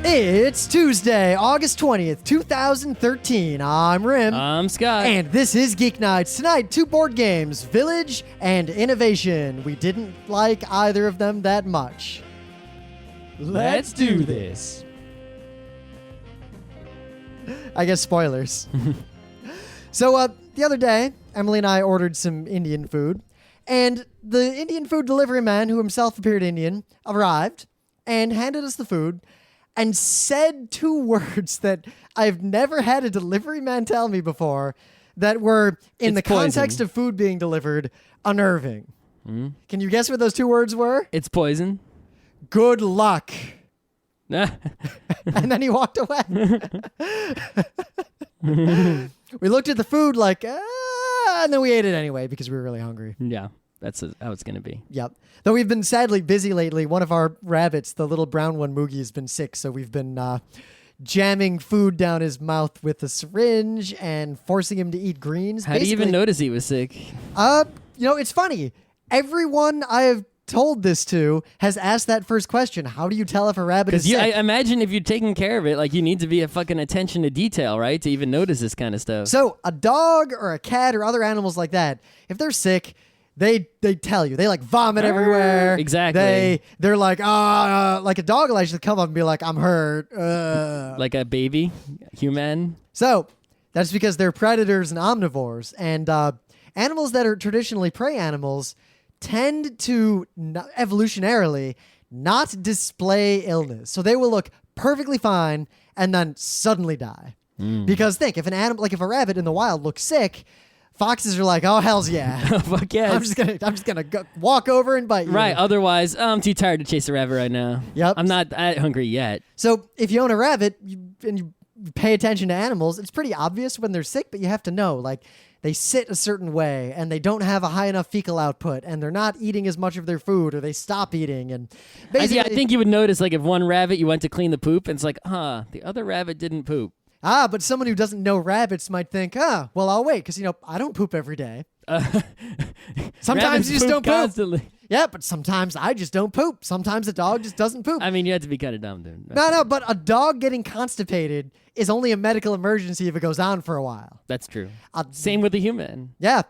It's Tuesday, August 20th, 2013. I'm Rim. I'm Scott. And this is Geeknights. Tonight, 2 board games, Village and Innovation. We didn't like either of them that much. Let's do this. I guess spoilers. So, the other day, Emily and I ordered some Indian food, and the Indian food delivery man, who himself appeared Indian, arrived and handed us the food and said 2 words that I've never had a delivery man tell me before that were, in the context of food being delivered, unnerving. Mm. Can you guess what those 2 words were? It's poison. Good luck. Ah. And then he walked away. We looked at the food like, and then we ate it anyway because we were really hungry. Yeah, that's how it's going to be. Yep. Though we've been sadly busy lately. One of our rabbits, the little brown one, Moogie, has been sick. So we've been jamming food down his mouth with a syringe and forcing him to eat greens. How do you even notice he was sick? It's funny. Everyone I have told this to has asked that first question. How do you tell if a rabbit is sick? I imagine if you're taking care of it, like you need to be a fucking attention to detail, right? To even notice this kind of stuff. So a dog or a cat or other animals like that, if they're sick, they tell you. They like vomit everywhere. Exactly. They're like, like a dog will actually come up and be like, I'm hurt. Like a baby human. So that's because they're predators and omnivores. And animals that are traditionally prey animals tend to evolutionarily not display illness. So they will look perfectly fine and then suddenly die. Because think, if an animal, like if a rabbit in the wild looks sick, foxes are like, oh, hells yeah. Fuck yeah. I'm just gonna walk over and bite you. Right, otherwise, I'm too tired to chase a rabbit right now. Yep. I'm not that hungry yet. So if you own a rabbit and you pay attention to animals, it's pretty obvious when they're sick, but you have to know, like, they sit a certain way and they don't have a high enough fecal output and they're not eating as much of their food or they stop eating. And basically, I think you would notice, like, if one rabbit, you went to clean the poop and it's like, the other rabbit didn't poop. But someone who doesn't know rabbits might think, well, I'll wait because, I don't poop every day. Sometimes you just don't poop. Constantly. Yeah, but sometimes I just don't poop. Sometimes a dog just doesn't poop. I mean, you have to be kind of dumb, dude. No, but a dog getting constipated is only a medical emergency if it goes on for a while. That's true. Same with the human. Yeah.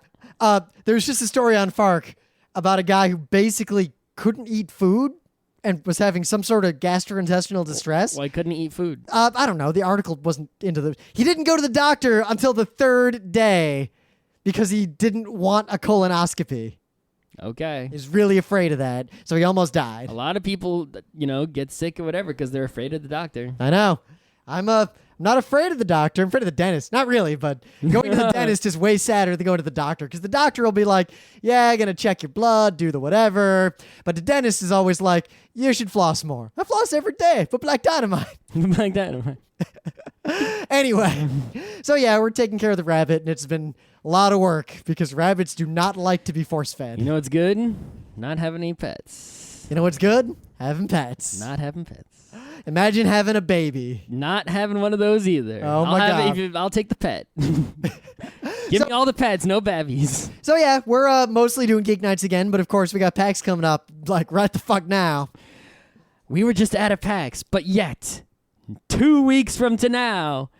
There's just a story on Fark about a guy who basically couldn't eat food and was having some sort of gastrointestinal distress. Why couldn't he eat food? I don't know. The article wasn't he didn't go to the doctor until the 3rd day because he didn't want a colonoscopy. Okay. He's really afraid of that, so he almost died. A lot of people, get sick or whatever because they're afraid of the doctor. I know. I'm not afraid of the doctor. I'm afraid of the dentist. Not really, but going to the dentist is way sadder than going to the doctor because the doctor will be like, yeah, I'm going to check your blood, do the whatever. But the dentist is always like, you should floss more. I floss every day, but Black Dynamite. Black Dynamite. Anyway, so yeah, we're taking care of the rabbit, and it's been a lot of work because rabbits do not like to be force-fed. You know what's good? Not having any pets. You know what's good? Having pets. Not having pets. Imagine having a baby. Not having one of those either. Oh my God. I'll take the pet. Give me all the pets, no babbies. So yeah, we're mostly doing Geek Nights again, but of course we got PAX coming up, like right the fuck now. We were just at a PAX, but yet, 2 weeks from to now,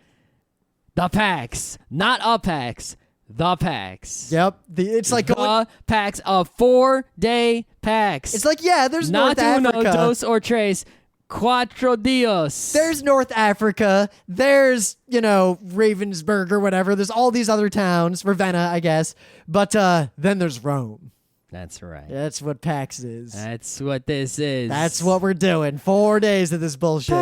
the PAX, not a PAX, the PAX. Yep, it's like the PAX, a 4-day PAX. It's like, yeah, there's not North Africa. Not uno, dos, or tres. Cuatro dios. There's North Africa. There's, Ravensburg or whatever. There's all these other towns. Ravenna, I guess. But then there's Rome. That's right. That's what PAX is. That's what this is. That's what we're doing. 4 days of this bullshit.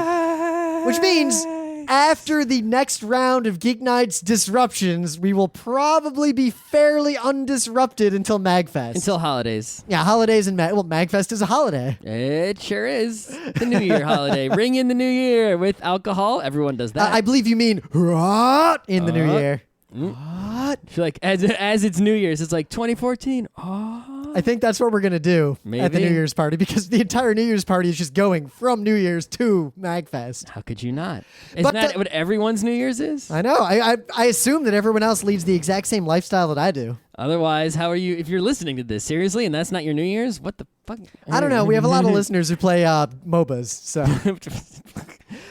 Which means after the next round of Geek Nights disruptions, we will probably be fairly undisrupted until MagFest. Until holidays. Yeah, holidays and MagFest is a holiday. It sure is. The New Year holiday. Ring in the New Year with alcohol. Everyone does that. I believe you mean in the New Year. What? I feel like as it's New Year's, it's like 2014. I think that's what we're going to do at the New Year's party because the entire New Year's party is just going from New Year's to MagFest. How could you not? Isn't that what everyone's New Year's is? I know. I assume that everyone else leads the exact same lifestyle that I do. Otherwise, how are you, if you're listening to this, seriously, and that's not your New Year's? What the fuck? I don't know. We have a lot of listeners who play MOBAs, so.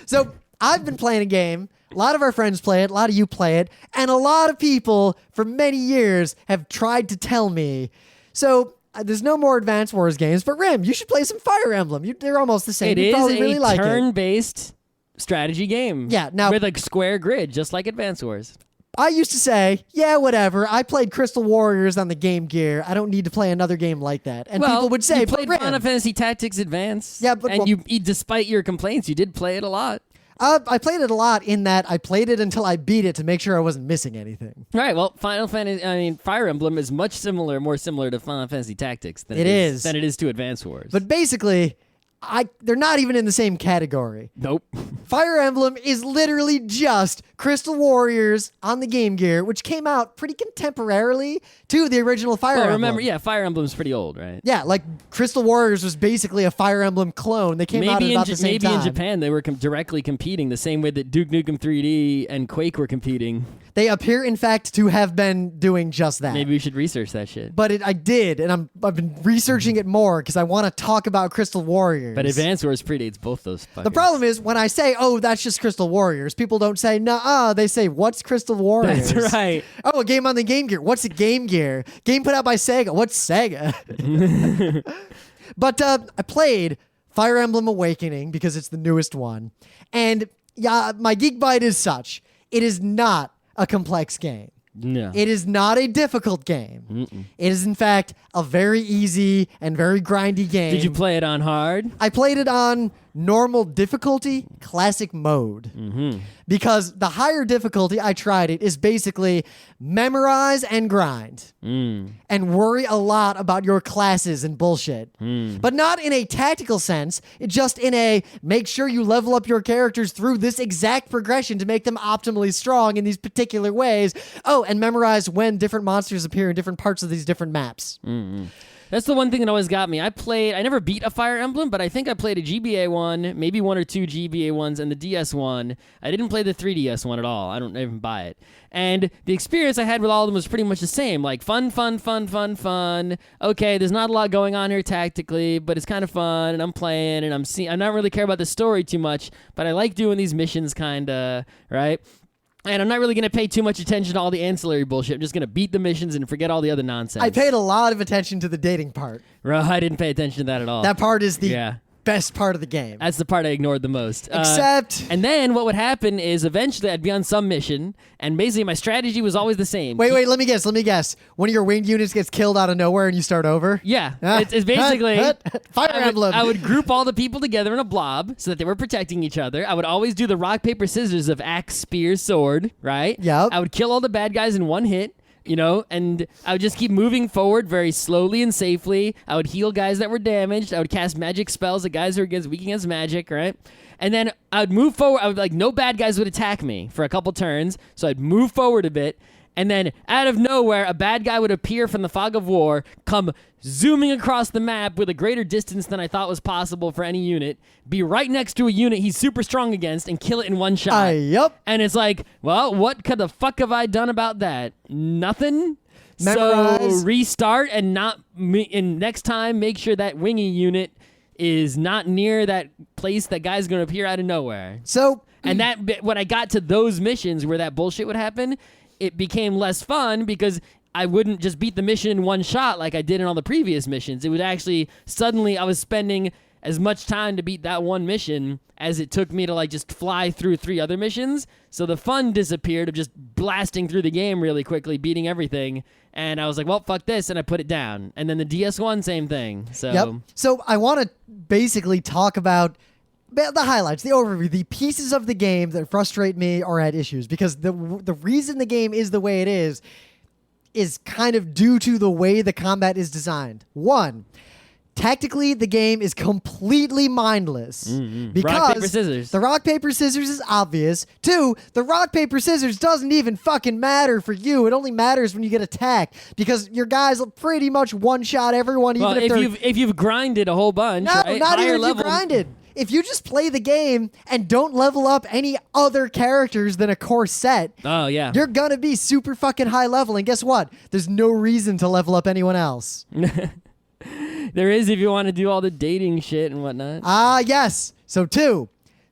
So I've been playing a game. A lot of our friends play it. A lot of you play it. And a lot of people for many years have tried to tell me. So there's no more Advance Wars games. But Rim, you should play some Fire Emblem. They're almost the same. It You'd is probably really a like it. turn-based strategy game. Yeah, now with a square grid, just like Advance Wars. I used to say, yeah, whatever. I played Crystal Warriors on the Game Gear. I don't need to play another game like that. And people would say, you played but Final Fantasy Tactics Advance. Yeah, but and despite your complaints, you did play it a lot. I played it a lot in that I played it until I beat it to make sure I wasn't missing anything. Right. Well, Fire Emblem is more similar to Final Fantasy Tactics than it is to Advance Wars. But basically, they're not even in the same category. Nope. Fire Emblem is literally just Crystal Warriors on the Game Gear, which came out pretty contemporarily to the original Fire Emblem. Remember, Fire Emblem's pretty old, right? Yeah, like Crystal Warriors was basically a Fire Emblem clone. They came out at about the same time. Maybe in Japan they were directly competing the same way that Duke Nukem 3D and Quake were competing. They appear, in fact, to have been doing just that. Maybe we should research that shit. But I did, and I've been researching it more because I want to talk about Crystal Warriors. But Advance Wars predates both those fuckers. The problem is, when I say, oh, that's just Crystal Warriors, people don't say, nuh-uh. They say, what's Crystal Warriors? That's right. Oh, a game on the Game Gear. What's a Game Gear? Game put out by Sega. What's Sega? But I played Fire Emblem Awakening because it's the newest one. And yeah, my geek bite is such. It is not a complex game. No. It is not a difficult game. Mm-mm. It is, in fact, a very easy and very grindy game. Did you play it on hard? I played it on normal difficulty, classic mode. Mm-hmm. Because the higher difficulty I tried it is basically memorize and grind. And worry a lot about your classes and bullshit. But not in a tactical sense, just in a make sure you level up your characters through this exact progression to make them optimally strong in these particular ways. Oh, and memorize when different monsters appear in different parts of these different maps. Mm-hmm. That's the one thing that always got me. I never beat a Fire Emblem, but I think I played a GBA one, maybe one or two GBA ones, and the DS one. I didn't play the 3DS one at all. I don't even buy it. And the experience I had with all of them was pretty much the same. Like fun. Okay, there's not a lot going on here tactically, but it's kind of fun, and I'm playing, and I'm not really care about the story too much, but I like doing these missions kinda, right? And I'm not really going to pay too much attention to all the ancillary bullshit. I'm just going to beat the missions and forget all the other nonsense. I paid a lot of attention to the dating part. I didn't pay attention to that at all. That part is the best part of the game. That's the part I ignored the most. Except... and then what would happen is eventually I'd be on some mission, and basically my strategy was always the same. Wait, let me guess. One of your winged units gets killed out of nowhere and you start over? Yeah. It's basically... Fire Emblem. I would group all the people together in a blob so that they were protecting each other. I would always do the rock, paper, scissors of axe, spear, sword, right? Yep. I would kill all the bad guys in one hit. And I would just keep moving forward very slowly and safely. I would heal guys that were damaged. I would cast magic spells at guys who were weak against magic, right? And then I would move forward. No bad guys would attack me for a couple turns, so I'd move forward a bit. And then out of nowhere, a bad guy would appear from the fog of war, come zooming across the map with a greater distance than I thought was possible for any unit, be right next to a unit he's super strong against, and kill it in one shot. Yep. And it's like, well, what the fuck have I done about that? Nothing? Memorize. So restart and next time make sure that wingy unit is not near that place that guy's going to appear out of nowhere. And when I got to those missions where that bullshit would happen, it became less fun because I wouldn't just beat the mission in one shot like I did in all the previous missions. It would actually, suddenly I was spending as much time to beat that one mission as it took me to just fly through 3 other missions. So the fun disappeared of just blasting through the game really quickly, beating everything. And I was like, well, fuck this, and I put it down. And then the DS1, same thing. So I want to basically talk about the highlights, the overview, the pieces of the game that frustrate me or had issues, because the reason the game is the way it is kind of due to the way the combat is designed. 1, tactically, the game is completely mindless because rock, paper, scissors. The rock, paper, scissors is obvious. 2, the rock, paper, scissors doesn't even fucking matter for you. It only matters when you get attacked because your guys will pretty much one-shot everyone. Well, if you've grinded a whole bunch, right? Not Higher even if level. you grinded. If you just play the game and don't level up any other characters than a core set, you're gonna be super fucking high level. And guess what? There's no reason to level up anyone else. There is if you want to do all the dating shit and whatnot. Yes. So 2,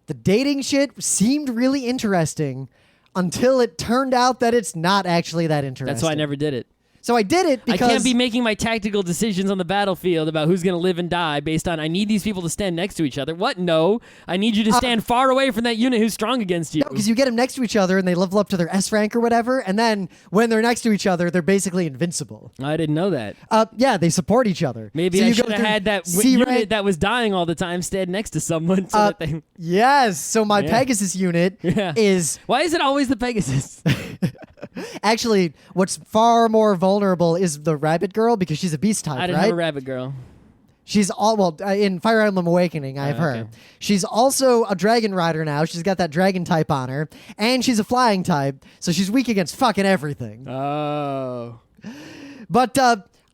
the dating shit seemed really interesting until it turned out that it's not actually that interesting. That's why I never did it. So I did it because... I can't be making my tactical decisions on the battlefield about who's going to live and die based on I need these people to stand next to each other. What? No. I need you to stand far away from that unit who's strong against you. No, because you get them next to each other and they level up to their S rank or whatever, and then when they're next to each other, they're basically invincible. I didn't know that. Yeah, they support each other. Maybe so I should have had that unit that was dying all the time stand next to someone. So that they... Yes. So my Pegasus unit is... Why is it always the Pegasus? Actually, what's far more vulnerable is the rabbit girl because she's a beast type, I didn't right? have a rabbit girl. She's in Fire Emblem Awakening, I have her. Okay. She's also a dragon rider now. She's got that dragon type on her, and she's a flying type, so she's weak against fucking everything. Oh. But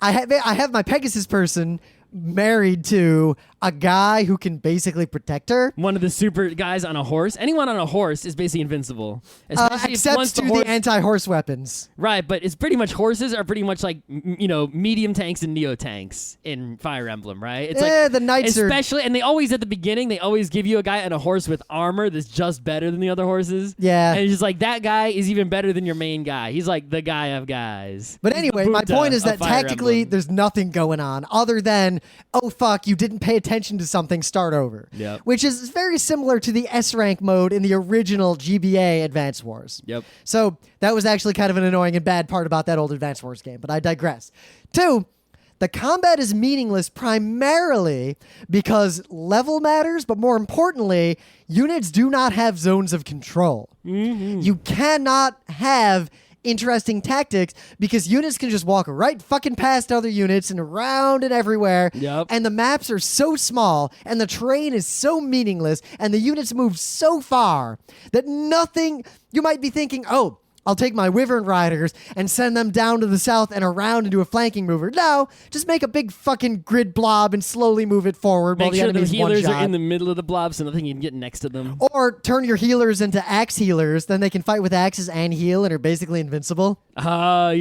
I have my Pegasus person married to a guy who can basically protect her. One of the super guys on a horse. Anyone on a horse is basically invincible. Except to the anti-horse weapons. Right, but it's pretty much horses are pretty much like, medium tanks and neo tanks in Fire Emblem, right? It's like the knights especially, and they always at the beginning, they always give you a guy on a horse with armor that's just better than the other horses. Yeah. And it's just like, that guy is even better than your main guy. He's like the guy of guys. But anyway, my point is that tactically there's nothing going on other than, oh fuck, you didn't pay attention to something, start over. Yep. Which is very similar to the S rank mode in the original GBA Advance Wars. Yep. So that was actually kind of an annoying and bad part about that old Advance Wars game, but I digress. 2, the combat is meaningless primarily because level matters, but more importantly, units do not have zones of control. Mm-hmm. You cannot have interesting tactics because units can just walk right fucking past other units and around and everywhere. Yep. And the maps are so small and the terrain is so meaningless and the units move so far that nothing... You might be thinking, oh, I'll take my Wyvern Riders and send them down to the south and around and do a flanking mover. No, just make a big fucking grid blob and slowly move it forward while the enemies one-shot. Make sure the healers are in the middle of the blob so nothing can get next to them. Or turn your healers into axe healers, then they can fight with axes and heal and are basically invincible. That's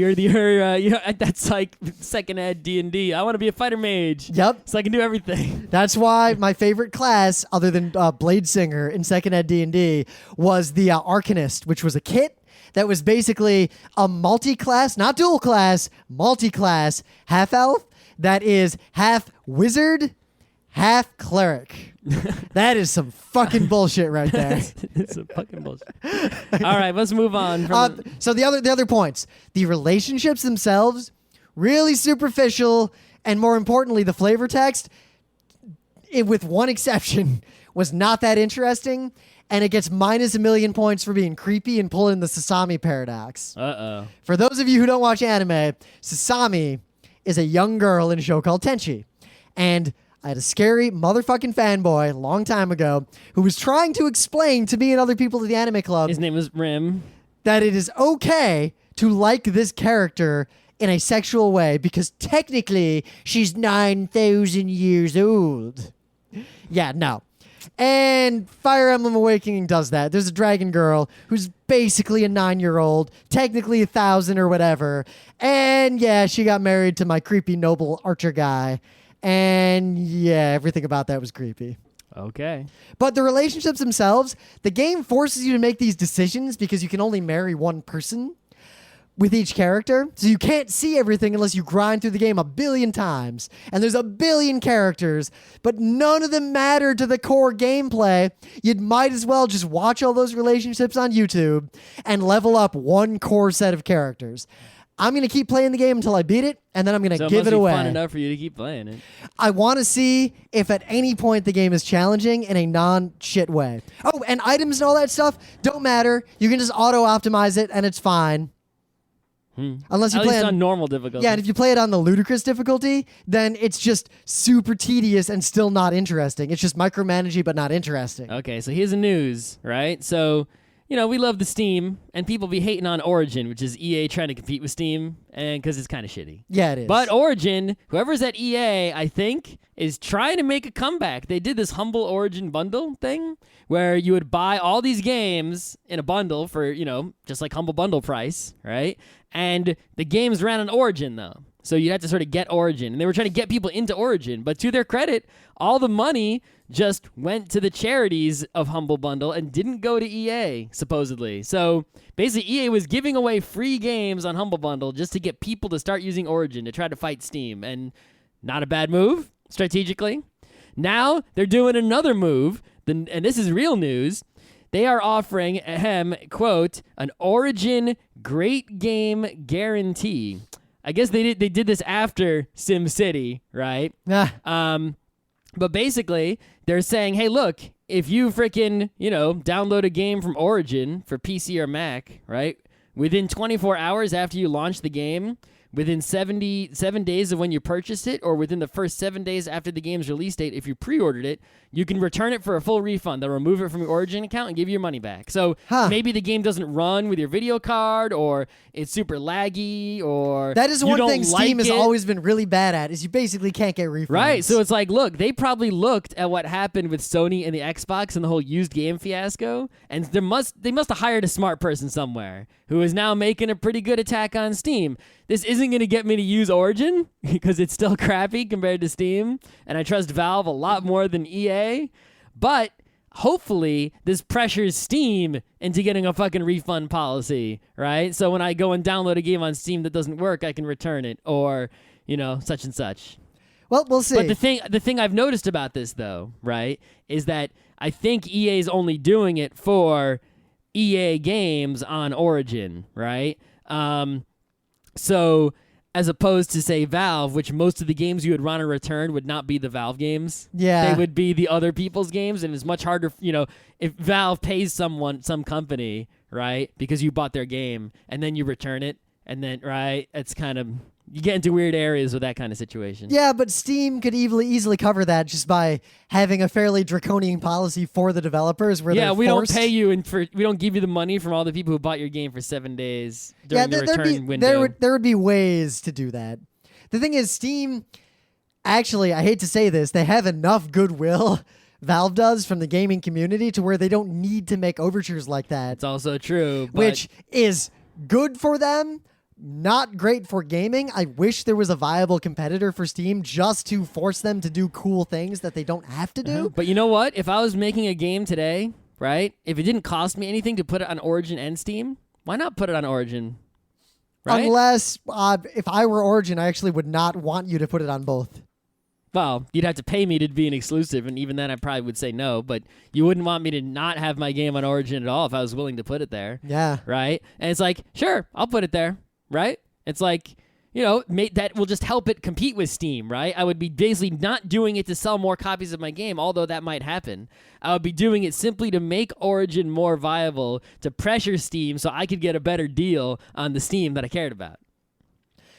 like second ed D&D. I want to be a fighter mage. Yep. So I can do everything. That's why my favorite class, other than Blade Singer in second ed D&D, was the Arcanist, which was a kit that was basically a multi-class, not dual class, multi-class half-elf that is half wizard, half cleric. That is some fucking bullshit right there. It's some fucking bullshit. All right, let's move on. So the other points, the relationships themselves, really superficial, and more importantly, the flavor text, with one exception, was not that interesting. And it gets minus 1,000,000 points for being creepy and pulling the Sasami paradox. Uh-oh. For those of you who don't watch anime, Sasami is a young girl in a show called Tenchi. And I had a scary motherfucking fanboy a long time ago who was trying to explain to me and other people at the anime club... His name was Rim. ...that it is okay to like this character in a sexual way because technically she's 9,000 years old. Yeah, no. And Fire Emblem Awakening does that. There's a dragon girl who's basically a 9-year-old, technically 1,000 or whatever. And yeah, she got married to my creepy noble archer guy. And yeah, everything about that was creepy. Okay. But the relationships themselves, the game forces you to make these decisions because you can only marry one person with each character. So you can't see everything unless you grind through the game 1 billion times. And there's 1 billion characters, but none of them matter to the core gameplay. You might as well just watch all those relationships on YouTube and level up one core set of characters. I'm going to keep playing the game until I beat it, and then I'm going to give it away. Fun enough for you to keep playing it. I want to see if at any point the game is challenging in a non-shit way. Oh, and items and all that stuff don't matter. You can just auto-optimize it, and it's fine. Unless you At play least on normal difficulty. Yeah, and if you play it on the ludicrous difficulty, then it's just super tedious and still not interesting. It's just micromanaging but not interesting. Okay, so here's the news, right? So, we love the Steam, and people be hating on Origin, which is EA trying to compete with Steam, and because it's kind of shitty. Yeah, it is. But Origin, whoever's at EA, I think, is trying to make a comeback. They did this Humble Origin bundle thing, where you would buy all these games in a bundle for, just like Humble Bundle price, right? And the games ran on Origin, though. So you had to sort of get Origin. And they were trying to get people into Origin. But to their credit, all the money just went to the charities of Humble Bundle and didn't go to EA, supposedly. So basically, EA was giving away free games on Humble Bundle just to get people to start using Origin to try to fight Steam. And not a bad move, strategically. Now they're doing another move, and this is real news. They are offering, quote, an Origin Great Game Guarantee. I guess they did this after SimCity, right? But basically, they're saying, hey, look, if you freaking, download a game from Origin for PC or Mac, right, within 24 hours after you launch the game, within 77 days of when you purchased it, or within the first 7 days after the game's release date, if you pre-ordered it, you can return it for a full refund. They'll remove it from your Origin account and give you your money back. So maybe the game doesn't run with your video card, or it's super laggy, or that is one thing Steam has it. always been really bad at, is you basically can't get refunds. Right, so it's like, look, they probably looked at what happened with Sony and the Xbox and the whole used game fiasco, and they must have hired a smart person somewhere who is now making a pretty good attack on Steam. This isn't going to get me to use Origin because it's still crappy compared to Steam, and I trust Valve a lot more than EA, but hopefully this pressures Steam into getting a fucking refund policy, right? So when I go and download a game on Steam that doesn't work, I can return it, or, such and such. Well, we'll see. But the thing I've noticed about this, though, right, is that I think EA is only doing it for EA games on Origin, right? So as opposed to, say, Valve, which most of the games you would want to return would not be the Valve games. Yeah. They would be the other people's games, and it's much harder, if Valve pays some company, right, because you bought their game, and then you return it, and then, right, it's kind of... You get into weird areas with that kind of situation. Yeah, but Steam could easily cover that just by having a fairly draconian policy for the developers where they're we forced. don't pay you, and we don't give you the money from all the people who bought your game for 7 days during the return window. There would be ways to do that. The thing is, Steam, actually, I hate to say this, they have enough goodwill, Valve does, from the gaming community to where they don't need to make overtures like that. It's also true. Which is good for them. Not great for gaming. I wish there was a viable competitor for Steam just to force them to do cool things that they don't have to do. But you know what? If I was making a game today, right, if it didn't cost me anything to put it on Origin and Steam, why not put it on Origin? Right? Unless, if I were Origin, I actually would not want you to put it on both. Well, you'd have to pay me to be an exclusive, and even then I probably would say no, but you wouldn't want me to not have my game on Origin at all if I was willing to put it there. Yeah. Right? And it's like, sure, I'll put it there. Right? It's like, that will just help it compete with Steam, right? I would be basically not doing it to sell more copies of my game, although that might happen. I would be doing it simply to make Origin more viable, to pressure Steam so I could get a better deal on the Steam that I cared about.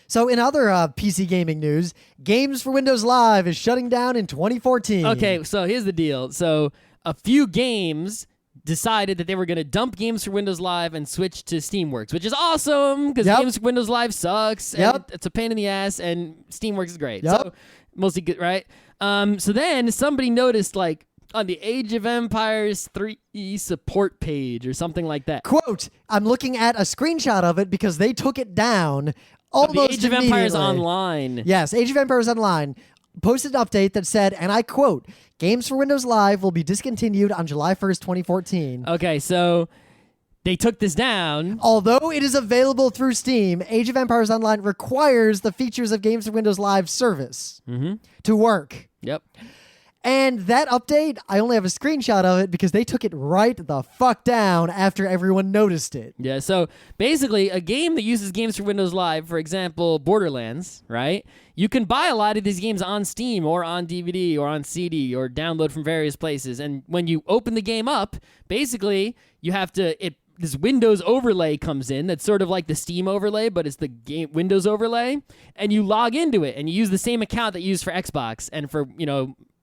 So in other PC gaming news, Games for Windows Live is shutting down in 2014. Okay, so here's the deal. So a few games decided that they were going to dump Games for Windows Live and switch to Steamworks, which is awesome because Games for Windows Live sucks. And it's a pain in the ass, and Steamworks is great. So mostly good, right? So then somebody noticed, like, on the Age of Empires 3 support page or something like that. Quote, I'm looking at a screenshot of it because they took it down almost Age of Empires Online. Yes, Age of Empires Online posted an update that said, and I quote, Games for Windows Live will be discontinued on July 1st, 2014. Okay, so they took this down. Although it is available through Steam, Age of Empires Online requires the features of Games for Windows Live service to work. Yep. And that update, I only have a screenshot of it because they took it right the fuck down after everyone noticed it. Yeah, so basically a game that uses Games for Windows Live, for example, Borderlands, right? You can buy a lot of these games on Steam or on DVD or on CD or download from various places. And when you open the game up, basically you have to... This Windows overlay comes in that's sort of like the Steam overlay, but it's the game Windows overlay. And you log into it and you use the same account that you use for Xbox and for,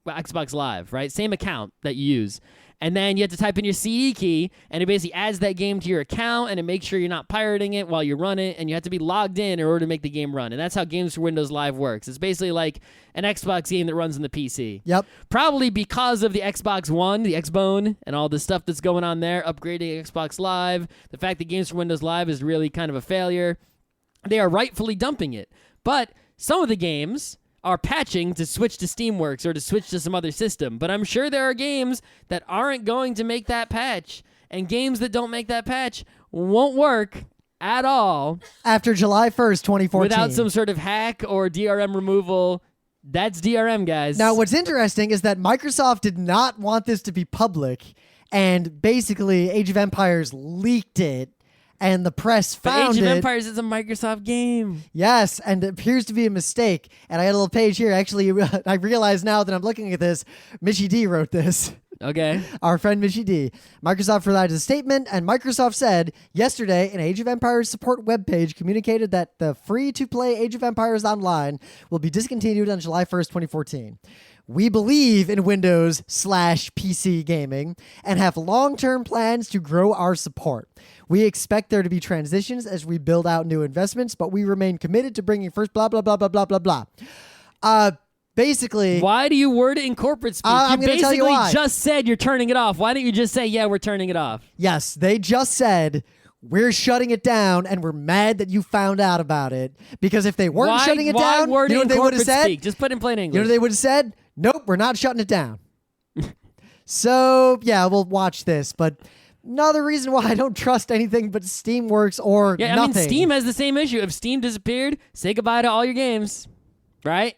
Xbox Live, right? Same account that you use. And then you have to type in your CE key, and it basically adds that game to your account, and it makes sure you're not pirating it while you run it, and you have to be logged in order to make the game run. And that's how Games for Windows Live works. It's basically like an Xbox game that runs on the PC. Yep. Probably because of the Xbox One, the Xbone, and all the stuff that's going on there, upgrading Xbox Live, the fact that Games for Windows Live is really kind of a failure, they are rightfully dumping it. But some of the games are patching to switch to Steamworks or to switch to some other system. But I'm sure there are games that aren't going to make that patch. And games that don't make that patch won't work at all. After July 1st, 2014. Without some sort of hack or DRM removal. That's DRM, guys. Now, what's interesting is that Microsoft did not want this to be public. And basically, Age of Empires leaked it. And the press found it. Age of Empires is a Microsoft game. Yes, and it appears to be a mistake. And I got a little page here. Actually, I realize now that I'm looking at this, Michi D wrote this. Okay. Our friend Michi D. Microsoft provided a statement, and Microsoft said, yesterday, an Age of Empires support webpage communicated that the free-to-play Age of Empires Online will be discontinued on July 1st, 2014. We believe in Windows/PC gaming and have long-term plans to grow our support. We expect there to be transitions as we build out new investments, but we remain committed to bringing first blah, blah, blah, blah, blah, blah, blah. Basically... Why do you word it in corporate speak? I'm going to tell you why. Just said you're turning it off. Why don't you just say, yeah, we're turning it off? Yes, they just said... We're shutting it down, and we're mad that you found out about it. Because if they weren't shutting it down, you know what they would have said? Speak? Just put in plain English. You know what they would have said? Nope, we're not shutting it down. So, yeah, we'll watch this. But another reason why I don't trust anything but Steamworks or nothing. I mean, Steam has the same issue. If Steam disappeared, say goodbye to all your games, right?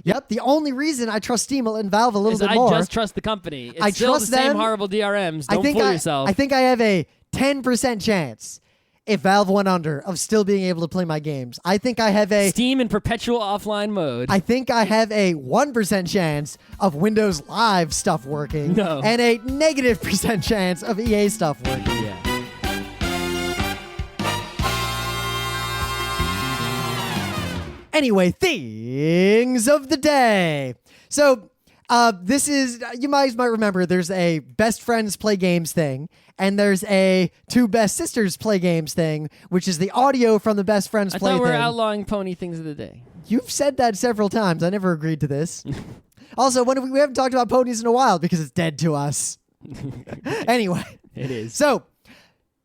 Yep, the only reason I trust Steam and Valve a little bit more... I just trust the company. It's I still trust the same them. horrible DRMs. Don't fool yourself. I think I have a 10% chance, if Valve went under, of still being able to play my games. I think I have a... Steam in perpetual offline mode. I think I have a 1% chance of Windows Live stuff working. No. And a negative % chance of EA stuff working. Yeah. Anyway, things of the day. So... this is, you might remember, there's a best friends play games thing, and there's a two best sisters play games thing, which is the audio from the best friends play thing. I thought we were outlawing pony things of the day. You've said that several times. I never agreed to this. Also, we haven't talked about ponies in a while because it's dead to us. Anyway. It is. So,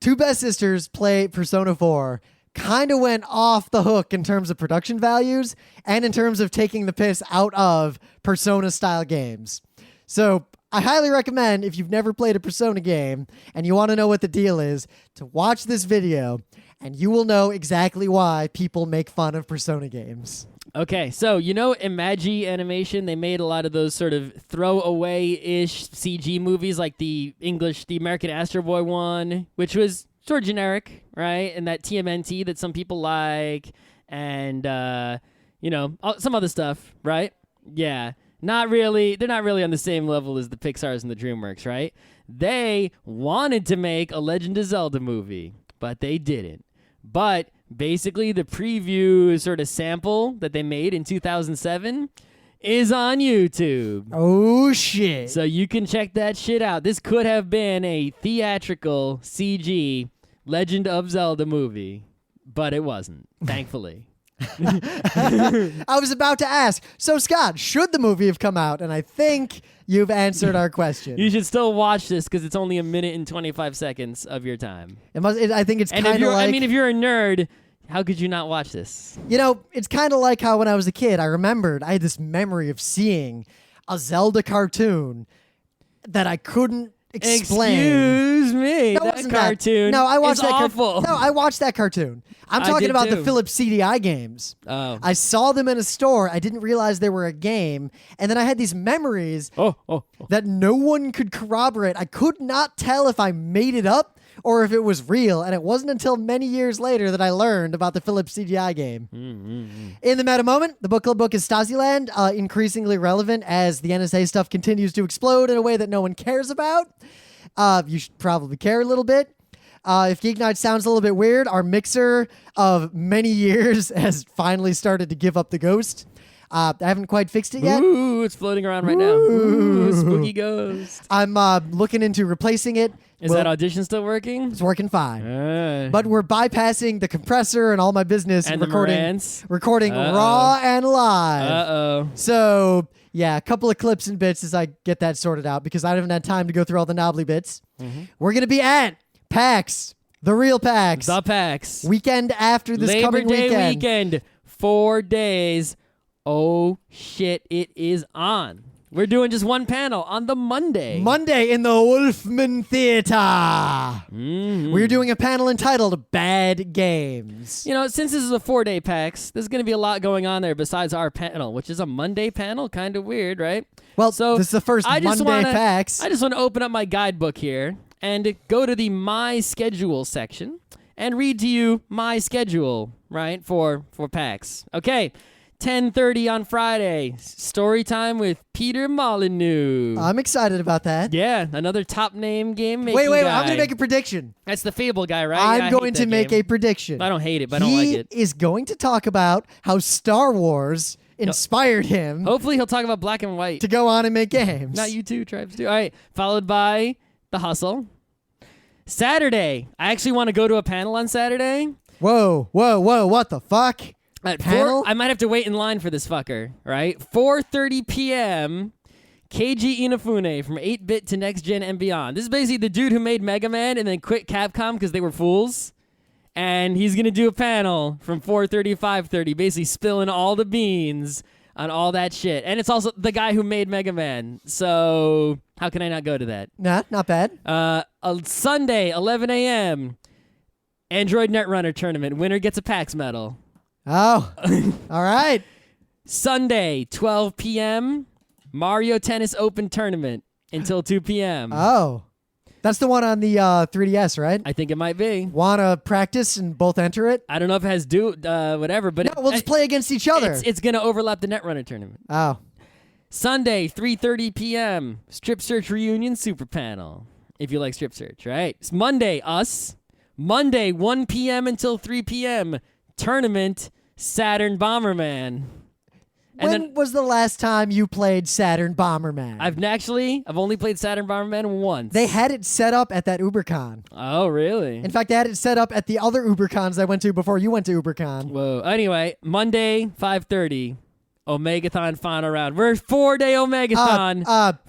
two best sisters play Persona 4. Kind of went off the hook in terms of production values and in terms of taking the piss out of Persona-style games. So I highly recommend, if you've never played a Persona game and you want to know what the deal is, to watch this video, and you will know exactly why people make fun of Persona games. Okay, so you know Imagi Animation? They made a lot of those sort of throwaway-ish CG movies, like the American Astro Boy one, which was... sort of generic, right? And that TMNT that some people like, and some other stuff, right? Yeah, not really. They're not really on the same level as the Pixar's and the DreamWorks, right? They wanted to make a Legend of Zelda movie, but they didn't. But basically, the preview sort of sample that they made in 2007 is on YouTube. Oh, shit. So you can check that shit out. This could have been a theatrical CG Legend of Zelda movie, but it wasn't, thankfully. I was about to ask, so Scott, should the movie have come out? And I think you've answered our question. You should still watch this because it's only 1 minute and 25 seconds of your time. I think it's kind of like... I mean, if you're a nerd... How could you not watch this? You know, it's kind of like how when I was a kid, I had this memory of seeing a Zelda cartoon that I couldn't explain. Excuse me, No, that cartoon I watched is that awful. No, I watched that cartoon. I'm talking about the Philips CDI games. Oh. I saw them in a store. I didn't realize they were a game. And then I had these memories that no one could corroborate. I could not tell if I made it up or if it was real, and it wasn't until many years later that I learned about the Philips CGI game. In the meta moment, the book club book is Stasiland, increasingly relevant as the NSA stuff continues to explode in a way that no one cares about. You should probably care a little bit. If Geeknights sounds a little bit weird, our mixer of many years has finally started to give up the ghost. I haven't quite fixed it yet. Ooh, it's floating around right now. Ooh, spooky ghost. I'm looking into replacing it. Is that audition still working? It's working fine. But we're bypassing the compressor and all my business and recording raw and live. Uh-oh. So, yeah, a couple of clips and bits as I get that sorted out because I haven't had time to go through all the knobbly bits. We're going to be at PAX, the real PAX. The PAX. Weekend after this Labor coming Day weekend. weekend. 4 days. Oh, shit, it is on. We're doing just one panel on the Monday. Monday in the Wolfman Theater. We're doing a panel entitled Bad Games. You know, since this is a 4-day PAX, there's going to be a lot going on there besides our panel, which is a Monday panel. Kind of weird, right? Well, so this is the first Monday PAX. I just want to open up my guidebook here and go to the My Schedule section and read to you my schedule, right, for PAX. Okay. 10:30 on Friday. Story time with Peter Molyneux. I'm excited about that. Yeah, another top name game making Wait, guy. I'm going to make a prediction. That's the Fable guy, right? I'm going to make a prediction. I don't hate it, but I don't like it. He is going to talk about how Star Wars inspired him. Hopefully he'll talk about Black and White. To go on and make games. Not you too, Tribes too. All right, followed by The Hustle. Saturday. I actually want to go to a panel on Saturday. Whoa, what the fuck? At panel? I might have to wait in line for this fucker, right? 4:30 p.m., Keiji Inafune from 8-Bit to Next Gen and Beyond. This is basically the dude who made Mega Man and then quit Capcom because they were fools. And he's going to do a panel from 4:30 to 5:30, basically spilling all the beans on all that shit. And it's also the guy who made Mega Man. So how can I not go to that? Nah, not bad. Sunday, 11 a.m., Android Netrunner tournament. Winner gets a PAX medal. Oh, all right. Sunday, 12 p.m., Mario Tennis Open Tournament until 2 p.m. Oh, that's the one on the 3DS, right? I think it might be. Want to practice and both enter it? I don't know if it has whatever, but no, we'll just play against each other. It's going to overlap the Netrunner tournament. Oh. Sunday, 3:30 p.m., Strip Search Reunion Super Panel, if you like Strip Search, right? It's Monday, us. Monday, 1 p.m. until 3 p.m., Tournament Saturn Bomberman. And when was the last time you played Saturn Bomberman? I've only played Saturn Bomberman once. They had it set up at that UberCon. Oh, really? In fact, they had it set up at the other UberCons I went to before you went to UberCon. Whoa. Anyway, Monday, 5:30, Omegathon final round. We're 4-day Omegathon.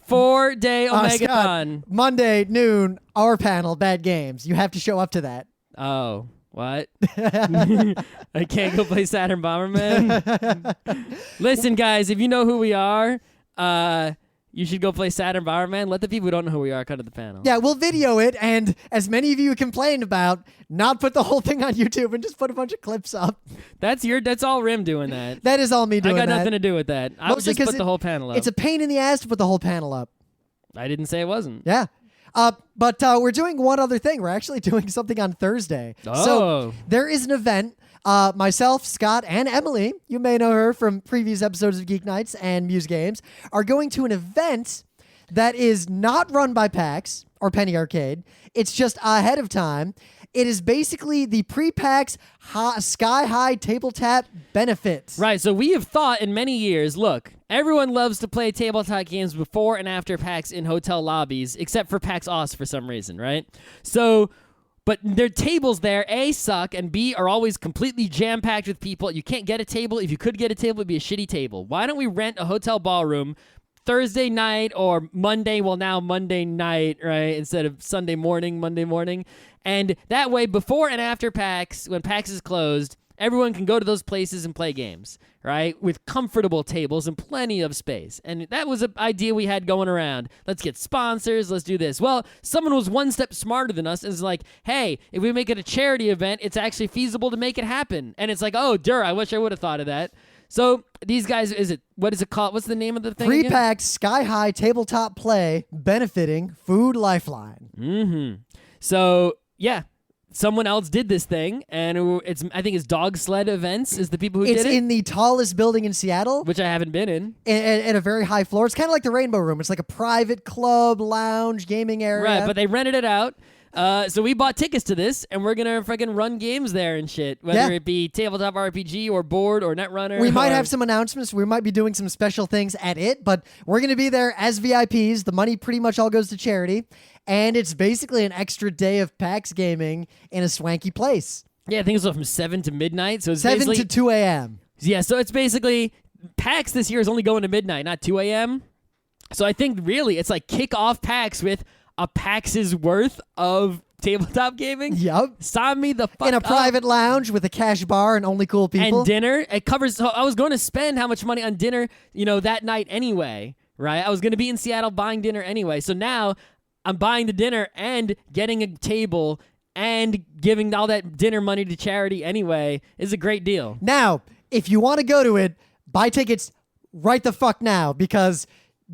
4-day Omegathon. Scott, Monday, noon, our panel, Bad Games. You have to show up to that. Oh. What? I can't go play Saturn Bomberman? Listen, guys, if you know who we are, you should go play Saturn Bomberman. Let the people who don't know who we are come to the panel. Yeah, we'll video it, and as many of you complained about, not put the whole thing on YouTube and just put a bunch of clips up. That's all Rim doing that. That is all me doing that. I got nothing to do with that. I would just put the whole panel up. It's a pain in the ass to put the whole panel up. I didn't say it wasn't. Yeah. But we're doing one other thing. We're actually doing something on Thursday. Oh. So there is an event. Myself, Scott, and Emily, you may know her from previous episodes of Geeknights and Muse Games, are going to an event that is not run by PAX or Penny Arcade. It's just ahead of time. It is basically the Pre-PAX Sky High Tabletop benefit. Right, so we have thought in many years, look, everyone loves to play tabletop games before and after PAX in hotel lobbies, except for PAX Aus for some reason, right? So, but their tables there, A, suck, and B, are always completely jam-packed with people. You can't get a table. If you could get a table, it'd be a shitty table. Why don't we rent a hotel ballroom Thursday night or Monday, well now Monday night, right, instead of Sunday morning, Monday morning. And that way, before and after PAX, when PAX is closed, everyone can go to those places and play games, right, with comfortable tables and plenty of space. And that was an idea we had going around. Let's get sponsors. Let's do this. Well, someone was one step smarter than us and is like, hey, if we make it a charity event, it's actually feasible to make it happen. And it's like, oh, I wish I would have thought of that. So these guys, what is it called? What's the name of the thing again? Pre-PAX Sky High Tabletop Play benefiting Food Lifeline. Mm-hmm. So, yeah. Someone else did this thing, and I think it's Dog Sled Events is the people who did it. It's in the tallest building in Seattle. Which I haven't been in. At a very high floor. It's kind of like the Rainbow Room. It's like a private club, lounge, gaming area. Right, but they rented it out. So we bought tickets to this, and we're going to freaking run games there and shit, whether it be tabletop RPG or board or Netrunner. We might have some announcements. We might be doing some special things at it, but we're going to be there as VIPs. The money pretty much all goes to charity, and it's basically an extra day of PAX gaming in a swanky place. Yeah, I think it's from 7 to midnight. So it's 7 to 2 a.m. Yeah, so it's basically PAX this year is only going to midnight, not 2 a.m. So I think really it's like kick off PAX with a PAX's worth of tabletop gaming? Yep. Sign me the fuck In a up. private lounge with a cash bar and only cool people. And dinner. It covers. So I was going to spend how much money on dinner, that night anyway, right? I was going to be in Seattle buying dinner anyway. So now I'm buying the dinner and getting a table and giving all that dinner money to charity anyway is a great deal. Now, if you want to go to it, buy tickets right the fuck now, because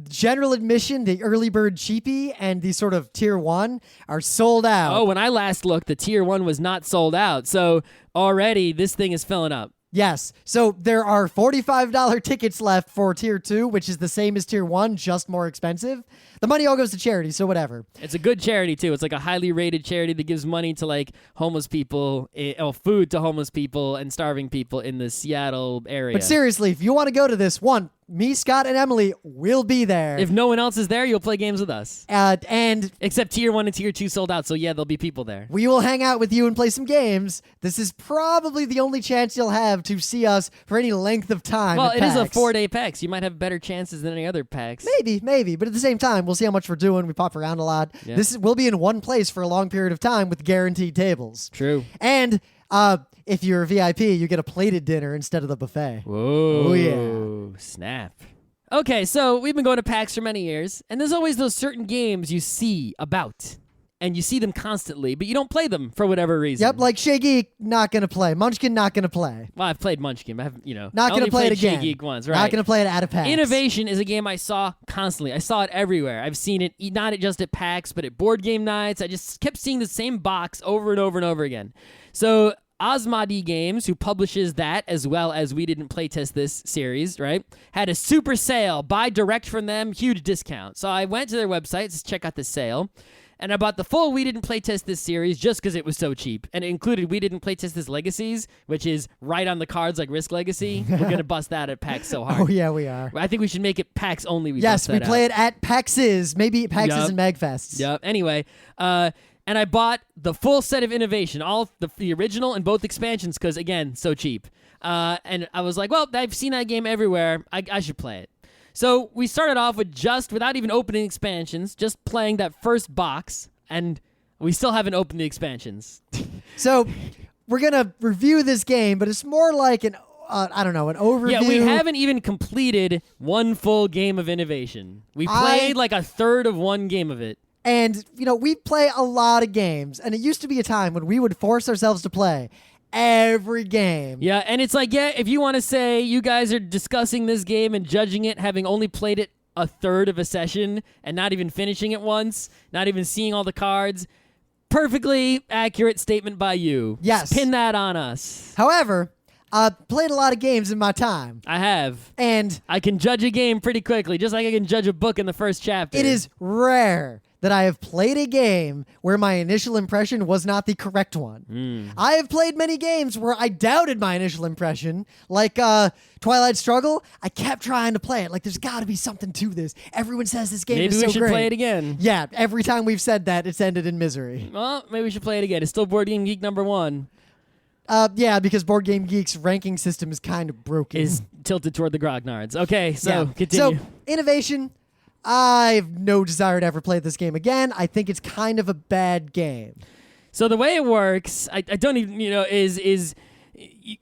general admission, the early bird cheapie, and the sort of tier 1 are sold out. Oh, when I last looked, the tier 1 was not sold out. So already this thing is filling up. Yes. So there are $45 tickets left for tier 2, which is the same as tier 1, just more expensive. The money all goes to charity, so whatever. It's a good charity, too. It's like a highly rated charity that gives money to like homeless people, food to homeless people and starving people in the Seattle area. But seriously, if you want to go to this one, me, Scott, and Emily will be there. If no one else is there, you'll play games with us. And except tier 1 and tier 2 sold out, so yeah, there'll be people there. We will hang out with you and play some games. This is probably the only chance you'll have to see us for any length of time. Well, at it is a PAX. 4-day PAX. You might have better chances than any other PAX. Maybe, but at the same time, we'll see how much we're doing. We pop around a lot. Yeah. We'll be in one place for a long period of time with guaranteed tables. True. And if you're a VIP, you get a plated dinner instead of the buffet. Whoa. Oh, yeah. Snap. Okay, so we've been going to PAX for many years, and there's always those certain games you see about, and you see them constantly, but you don't play them for whatever reason. Yep, like Shea Geek, not gonna play. Munchkin, not gonna play. Well, I've played Munchkin, but I haven't, Not I gonna only play it played Shea again. Geek once, right? Not gonna play it at a PAX. Innovation is a game I saw constantly. I saw it everywhere. I've seen it not just at PAX, but at board game nights. I just kept seeing the same box over and over and over again. So Asmodee Games, who publishes that as well as We Didn't Playtest This series, right, had a super sale. Buy direct from them, huge discount. So I went to their website to check out the sale, and I bought the full We Didn't Playtest This series just because it was so cheap. And it included We Didn't Playtest This Legacies, which is right on the cards like Risk Legacy. We're going to bust that at PAX so hard. Oh, yeah, we are. I think we should make it PAX only. Yes, we play it. it at PAXs. Maybe PAXs Yup. and MagFests. Yep. Anyway, and I bought the full set of Innovation, all the original and both expansions, because, again, so cheap. And I was like, well, I've seen that game everywhere. I should play it. So we started off with without even opening expansions, just playing that first box, and we still haven't opened the expansions. So we're going to review this game, but it's more like an overview. Yeah, we haven't even completed one full game of Innovation. We played like a third of one game of it. And, we play a lot of games, and it used to be a time when we would force ourselves to play every game. Yeah, and it's like, if you want to say you guys are discussing this game and judging it, having only played it a third of a session and not even finishing it once, not even seeing all the cards, perfectly accurate statement by you. Yes. Pin that on us. However, I've played a lot of games in my time. I have. And I can judge a game pretty quickly, just like I can judge a book in the first chapter. it is rare that I have played a game where my initial impression was not the correct one. I have played many games where I doubted my initial impression, like Twilight Struggle. I kept trying to play it. Like, there's got to be something to this. Everyone says this game is so great. Maybe we should play it again. Yeah, every time we've said that, it's ended in misery. Well, maybe we should play it again. It's still Board Game Geek number 1. Yeah, because Board Game Geek's ranking system is kind of broken. Is tilted toward the grognards. Okay, so continue. So, Innovation, I have no desire to ever play this game again. I think it's kind of a bad game. So the way it works, I don't even,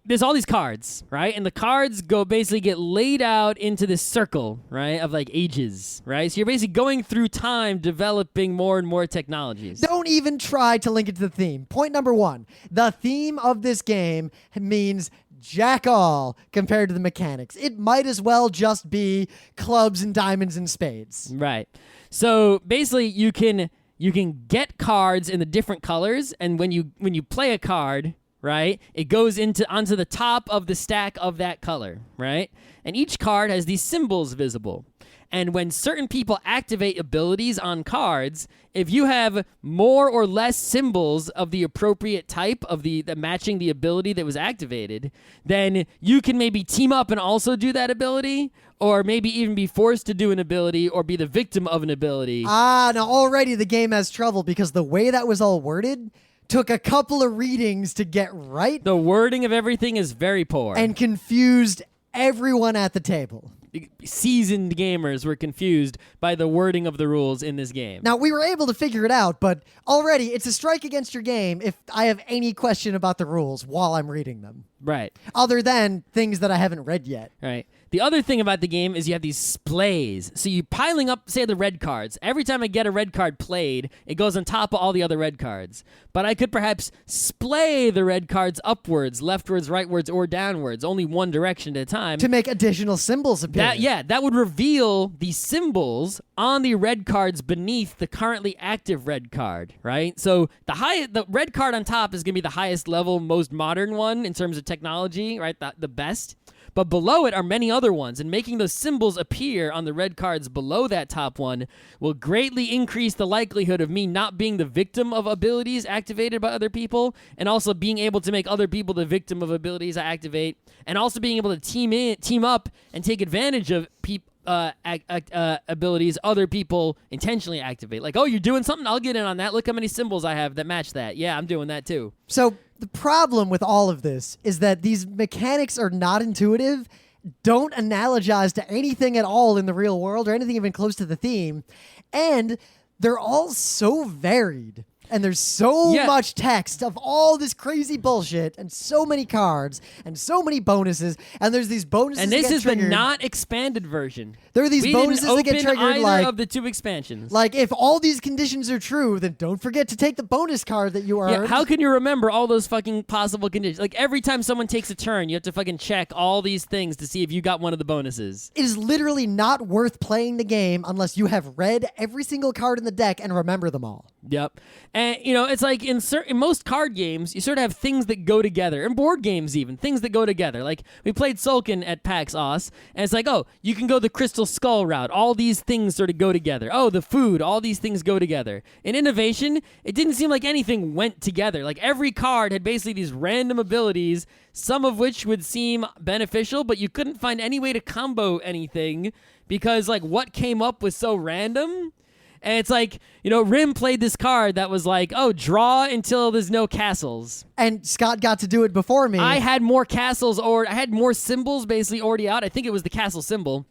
there's all these cards, right? And the cards basically get laid out into this circle, right, of like ages, right? So you're basically going through time developing more and more technologies. Don't even try to link it to the theme. Point number 1, the theme of this game means jack all compared to the mechanics. It might as well just be clubs and diamonds and spades. Right. So basically you can get cards in the different colors, and when you play a card, right, it goes onto the top of the stack of that color, right? And each card has these symbols visible. And when certain people activate abilities on cards, if you have more or less symbols of the appropriate type of the matching the ability that was activated, then you can maybe team up and also do that ability, or maybe even be forced to do an ability or be the victim of an ability. Now already the game has trouble because the way that was all worded took a couple of readings to get right. The wording of everything is very poor. And confused everyone at the table. seasoned gamers were confused by the wording of the rules in this game. Now, we were able to figure it out, but already it's a strike against your game if I have any question about the rules while I'm reading them. Right. Other than things that I haven't read yet. Right. The other thing about the game is you have these splays. So you're piling up, say, the red cards. Every time I get a red card played, it goes on top of all the other red cards. But I could perhaps splay the red cards upwards, leftwards, rightwards, or downwards, only one direction at a time. To make additional symbols appear. That would reveal the symbols on the red cards beneath the currently active red card, right? So the red card on top is going to be the highest level, most modern one in terms of technology, right? The best. But below it are many other ones, and making those symbols appear on the red cards below that top one will greatly increase the likelihood of me not being the victim of abilities activated by other people, and also being able to make other people the victim of abilities I activate, and also being able to team up and take advantage of abilities other people intentionally activate. Like, oh, you're doing something? I'll get in on that. Look how many symbols I have that match that. Yeah, I'm doing that too. So the problem with all of this is that these mechanics are not intuitive, don't analogize to anything at all in the real world or anything even close to the theme, and they're all so varied. And there's so much text of all this crazy bullshit and so many cards and so many bonuses. And there's these bonuses and that this get is triggered. the not expanded version. There are these bonuses that get triggered either like of the two expansions. Like if all these conditions are true, then don't forget to take the bonus card that you earned. Yeah, how can you remember all those fucking possible conditions? Like every time someone takes a turn, you have to fucking check all these things to see if you got one of the bonuses. It is literally not worth playing the game unless you have read every single card in the deck and remember them all. Yep. And, it's like in most card games, you sort of have things that go together. In board games even, things that go together. Like, we played Sulkin at PAX Aus, and it's like, oh, you can go the Crystal Skull route. All these things sort of go together. Oh, the food, all these things go together. In Innovation, it didn't seem like anything went together. Like, every card had basically these random abilities, some of which would seem beneficial, but you couldn't find any way to combo anything because, like, what came up was so random. And it's like, Rim played this card that was like, oh, draw until there's no castles. And Scott got to do it before me. I had more castles, or I had more symbols basically already out. I think it was the castle symbol.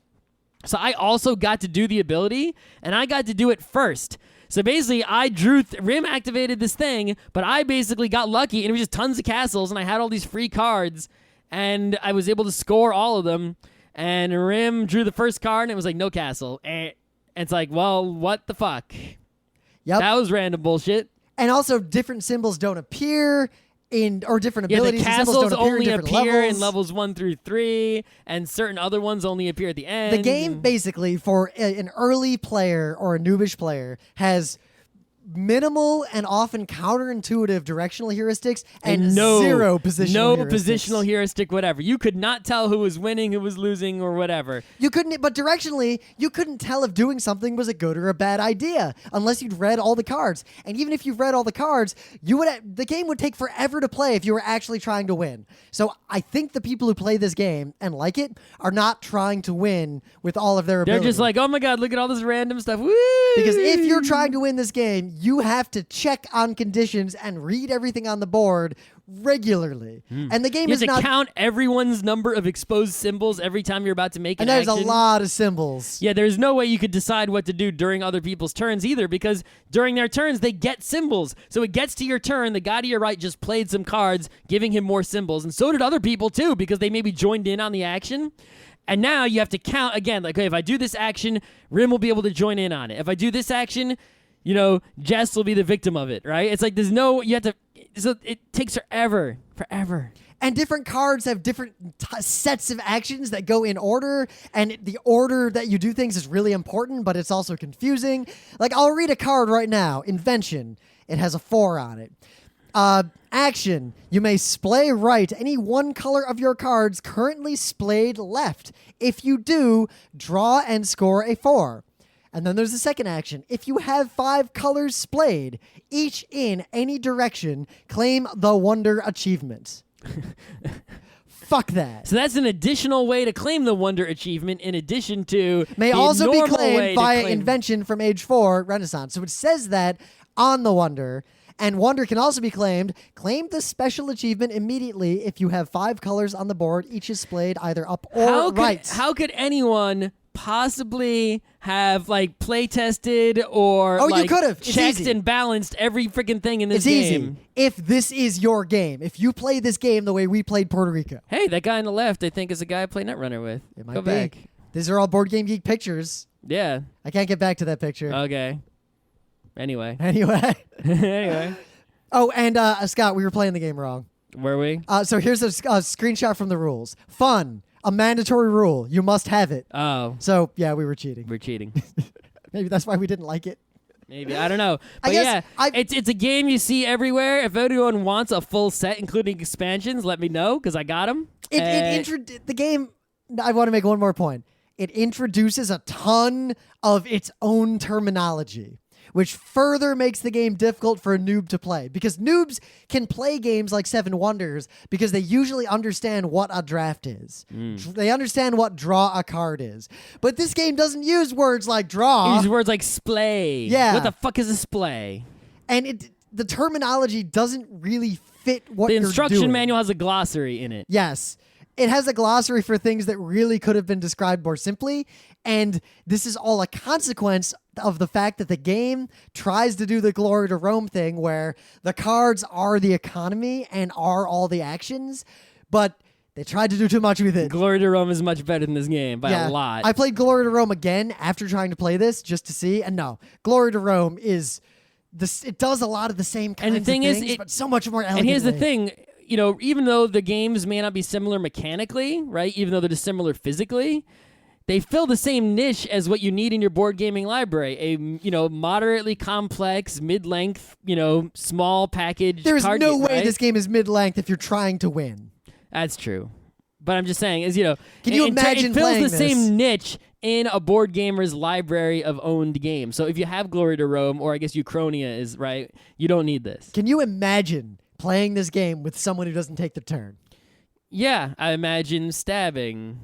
So I also got to do the ability, and I got to do it first. So basically, I drew, Rim activated this thing, but I basically got lucky, and it was just tons of castles, and I had all these free cards, and I was able to score all of them. And Rim drew the first card, and it was like, no castle. It's like, well, what the fuck? Yep. That was random bullshit. And also, different symbols don't appear or different abilities. The castles only appear in levels 1 through 3, and certain other ones only appear at the end. The game, basically, for an early player or a noobish player, has minimal and often counterintuitive directional heuristics and zero positional heuristics. Positional heuristic, whatever. You could not tell who was winning, who was losing, or whatever. You couldn't, but directionally, you couldn't tell if doing something was a good or a bad idea unless you'd read all the cards. And even if you've read all the cards, the game would take forever to play if you were actually trying to win. So I think the people who play this game and like it are not trying to win with all of their abilities. They're just like, oh my god, look at all this random stuff. Woo! Because if you're trying to win this game, you have to check on conditions and read everything on the board regularly. And the game is not... You not... have to count everyone's number of exposed symbols every time you're about to make an action. And there's a lot of symbols. Yeah, there's no way you could decide what to do during other people's turns either, because during their turns, they get symbols. So it gets to your turn, the guy to your right just played some cards, giving him more symbols, and so did other people too, because they maybe joined in on the action. And now you have to count again, like, okay, if I do this action, Rim will be able to join in on it. If I do this action, Jess will be the victim of it, right? It's like so it takes forever. And different cards have different sets of actions that go in order, and the order that you do things is really important, but it's also confusing. Like, I'll read a card right now. Invention. It has a 4 on it. Action. You may splay right any one color of your cards currently splayed left. If you do, draw and score a 4. And then there's the second action. If you have 5 colors splayed, each in any direction, claim the Wonder achievement. Fuck that. So that's an additional way to claim the Wonder achievement in addition to may also be claimed via invention from age 4 Renaissance. So it says that on the Wonder. And wonder can also be claimed. Claim the special achievement immediately if you have 5 colors on the board, each displayed either up or right. How could anyone possibly have like play tested or you could have checked and balanced every freaking thing in this game? Easy. If this is your game, if you play this game the way we played Puerto Rico. Hey, that guy on the left, I think, is a guy I play Netrunner with. It might Go be. back. These are all Board Game Geek pictures. Yeah. I can't get back to that picture. Okay. Anyway. Anyway. Oh, and Scott, we were playing the game wrong. Were we? So here's a screenshot from the rules. Fun. A mandatory rule. You must have it. Oh. So, yeah, we were cheating. We're cheating. Maybe that's why we didn't like it. Maybe. I don't know. But I guess it's a game you see everywhere. If anyone wants a full set, including expansions, let me know, because I got them. The game, I want to make one more point. It introduces a ton of its own terminology, which further makes the game difficult for a noob to play. Because noobs can play games like Seven Wonders because they usually understand what a draft is. They understand what draw a card is. But this game doesn't use words like draw. It uses words like splay. Yeah. What the fuck is a splay? And the terminology doesn't really fit what the you're instruction doing. manual has a glossary in it. Yes. It has a glossary for things that really could have been described more simply, and this is all a consequence of the fact that the game tries to do the Glory to Rome thing where the cards are the economy and are all the actions, but they tried to do too much with it. Glory to Rome is much better than this game by a lot. I played Glory to Rome again after trying to play this just to see, and no, Glory to Rome is... it does a lot of the same kinds of things, but so much more elegantly. And here's the thing... even though the games may not be similar mechanically, right? Even though they're similar physically, they fill the same niche as what you need in your board gaming library. A moderately complex, mid-length, small package. There's card no game, way right? this game is mid-length if you're trying to win. That's true. But I'm just saying, can you imagine it fills playing the this? same niche in a board gamer's library of owned games. So if you have Glory to Rome, or I guess Uchronia is right, you don't need this. Can you imagine playing this game with someone who doesn't take their turn? Yeah, I imagine stabbing.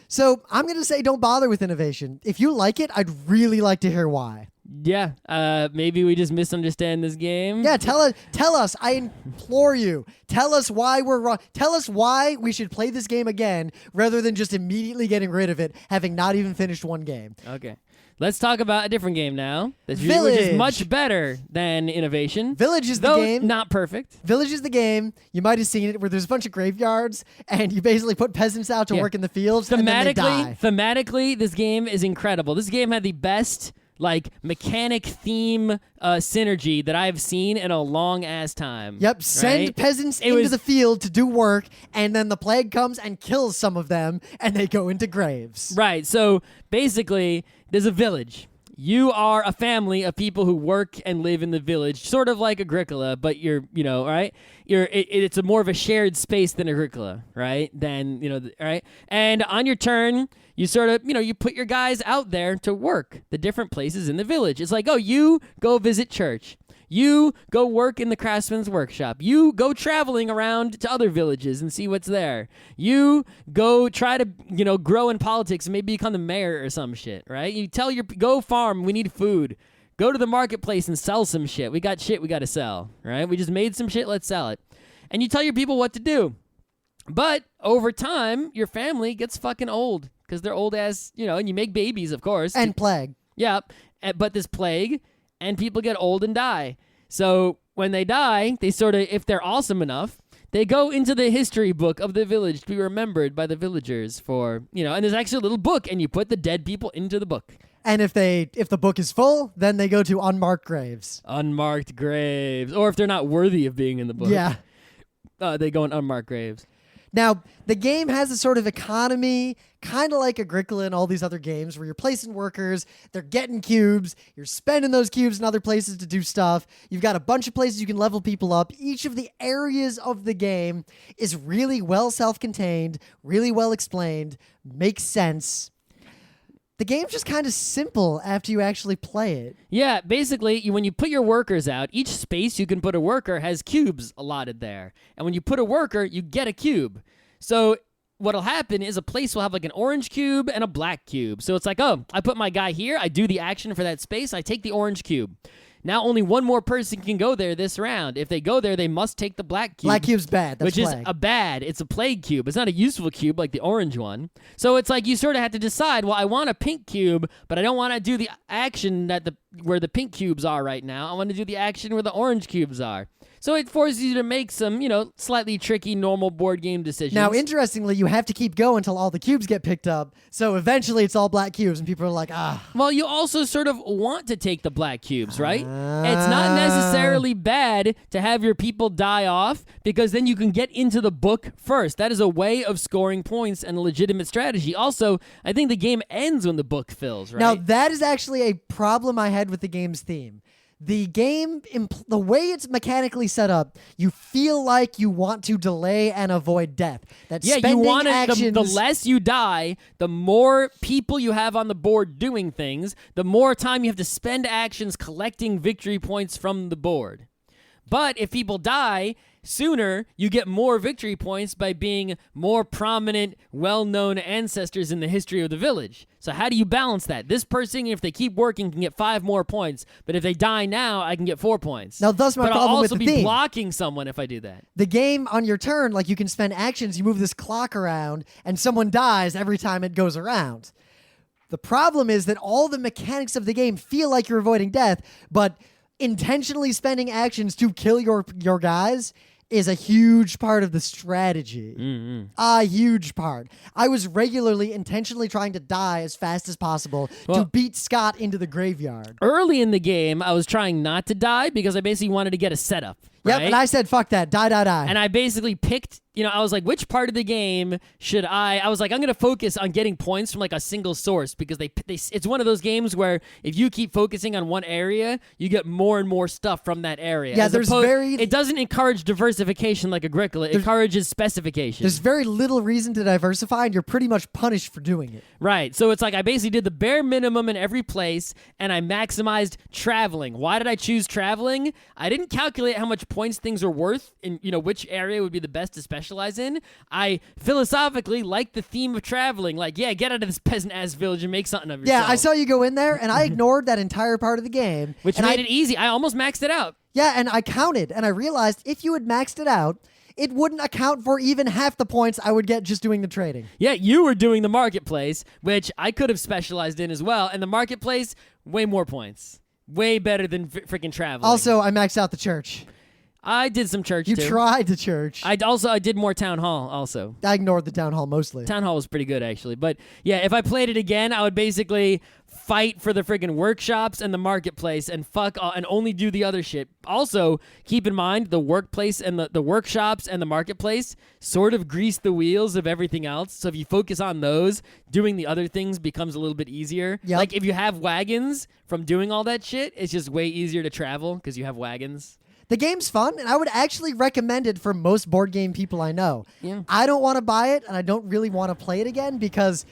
So I'm going to say don't bother with innovation. If you like it, I'd really like to hear why. Yeah, maybe we just misunderstand this game. Yeah, tell us. I implore you. Tell us why we're wrong. Tell us why we should play this game again rather than just immediately getting rid of it, having not even finished one game. Okay. Let's talk about a different game now, which Village. is much better than Innovation. Village is the game. Not perfect. Village is the game. You might have seen it where there's a bunch of graveyards and you basically put peasants out to work in the fields and then they die. Thematically, this game is incredible. This game had the best mechanic theme synergy that I've seen in a long ass time. Yep, send peasants into the field to do work, and then the plague comes and kills some of them, and they go into graves. Right, so basically, there's a village. You are a family of people who work and live in the village, sort of like Agricola, but right? It's a more of a shared space than Agricola, right? Right? And on your turn, you sort of, you put your guys out there to work the different places in the village. It's like, oh, you go visit church. You go work in the craftsman's workshop. You go traveling around to other villages and see what's there. You go try to, grow in politics and maybe become the mayor or some shit, right? You tell go farm, we need food. Go to the marketplace and sell some shit. We got shit we got to sell, right? We just made some shit, let's sell it. And you tell your people what to do. But over time, your family gets fucking old because they're old as, and you make babies, of course. And plague. Yeah, but this plague... and people get old and die. So when they die, they sort of, if they're awesome enough, they go into the history book of the village to be remembered by the villagers for, and there's actually a little book, and you put the dead people into the book. And if the book is full, then they go to unmarked graves. Unmarked graves. Or if they're not worthy of being in the book. Yeah. They go in unmarked graves. Now, the game has a sort of economy, kind of like Agricola and all these other games, where you're placing workers, they're getting cubes, you're spending those cubes in other places to do stuff. You've got a bunch of places you can level people up. Each of the areas of the game is really well self-contained, really well explained, makes sense. The game's just kind of simple after you actually play it. Yeah, basically, when you put your workers out, each space you can put a worker has cubes allotted there. And when you put a worker, you get a cube. So what'll happen is a place will have an orange cube and a black cube. So it's like, oh, I put my guy here, I do the action for that space, I take the orange cube. Now only one more person can go there this round. If they go there, they must take the black cube. Black cube's bad. That's which plague. is a bad. It's a plague cube. It's not a useful cube like the orange one. So it's like you sort of have to decide, well, I want a pink cube, but I don't want to do the action where the pink cubes are right now. I want to do the action where the orange cubes are. So it forces you to make some, slightly tricky normal board game decisions. Now, interestingly, you have to keep going until all the cubes get picked up. So eventually it's all black cubes and people are like, ah. Well, you also sort of want to take the black cubes, right? It's not necessarily bad to have your people die off because then you can get into the book first. That is a way of scoring points and a legitimate strategy. Also, I think the game ends when the book fills, right? Now, that is actually a problem I had with the game's theme. The game, the way it's mechanically set up, you feel like you want to delay and avoid death. You want to. The less you die, the more people you have on the board doing things, the more time you have to spend actions collecting victory points from the board. But if people die sooner, you get more victory points by being more prominent, well-known ancestors in the history of the village. So how do you balance that? This person, if they keep working, can get 5 more points. But if they die now, I can get 4 points. Now, that's my but problem I'll with also the be theme. blocking someone if I do that. The game, on your turn, like you can spend actions, you move this clock around, and someone dies every time it goes around. The problem is that all the mechanics of the game feel like you're avoiding death, but intentionally spending actions to kill your guys is a huge part of the strategy. A huge part. I was regularly intentionally trying to die as fast as possible to beat Scott into the graveyard. Early in the game, I was trying not to die because I basically wanted to get a setup. Yep, right? and I said, fuck that, die. And I basically picked, I was like, which part of the game should I was like, I'm going to focus on getting points from like a single source because it's one of those games where if you keep focusing on one area, you get more and more stuff from that area. Yeah, it doesn't encourage diversification like Agricola. It encourages specification. There's very little reason to diversify, and you're pretty much punished for doing it. Right. So it's like I basically did the bare minimum in every place, and I maximized traveling. Why did I choose traveling? I didn't calculate how much points things are worth and which area would be the best to specialize in. I philosophically like the theme of traveling. Like, yeah, get out of this peasant ass village and make something of yourself. Yeah, I saw you go in there and I ignored that entire part of the game, which made it easy. I almost maxed it out. Yeah, and I counted and I realized if you had maxed it out, it wouldn't account for even half the points I would get just doing the trading. Yeah, you were doing the marketplace, which I could have specialized in as well, and the marketplace, way more points. Way better than freaking traveling. Also, I maxed out the church. I did some church, You too. tried the church. I did more town hall, also. I ignored the town hall mostly. Town hall was pretty good, actually. But, yeah, if I played it again, I would basically fight for the friggin' workshops and the marketplace and and only do the other shit. Also, keep in mind, the workplace and the workshops and the marketplace sort of grease the wheels of everything else. So if you focus on those, doing the other things becomes a little bit easier. Yep. Like, if you have wagons from doing all that shit, it's just way easier to travel because you have wagons. The game's fun, and I would actually recommend it for most board game people I know. Yeah. I don't want to buy it, and I don't really want to play it again because